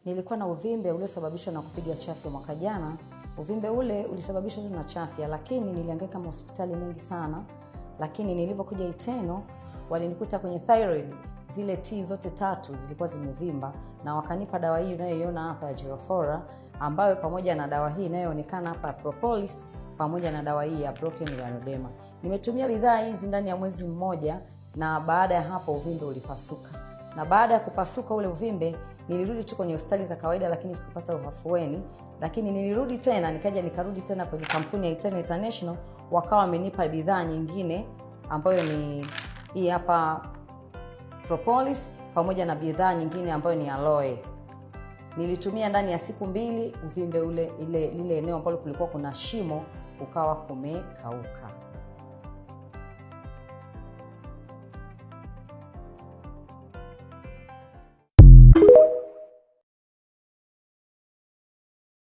Nilikuwa na uvimbe uliosababishwa na kupiga chafya mwaka jana. Uvimbe ule ulisababishwa tu na chafya, lakini nilihangaika hospitali mengi sana. Lakini nilivyokuja Eternal, walinikuta kwenye thyroid, zile T zote 3 zilikuwa zimevimba, na wakanipa dawa hii unayoiona hapa ya Girofora, ambayo pamoja na dawa hii inayoonekana hapa Propolis, pamoja na dawa hii ya Broken Ganoderma. Nimetumia bidhaa hizi ndani ya mwezi mmoja, na baada ya hapo uvimbe ulipasuka. Na baada ya kupasuka ule uvimbe, nilirudi tu kwenye hospitali za kawaida, lakini sikupata uhafueni. Lakini nilirudi tena, nikarudi tena kwenye kampuni ya Eternal International, wakawa wamenipa bidhaa nyingine ambayo ni hii hapa Propolis, pamoja na bidhaa nyingine ambayo ni Aloe. Nilitumia ndani ya siku 2, uvimbe lile eneo ambalo kulikuwa kuna shimo ukawa kumekauka.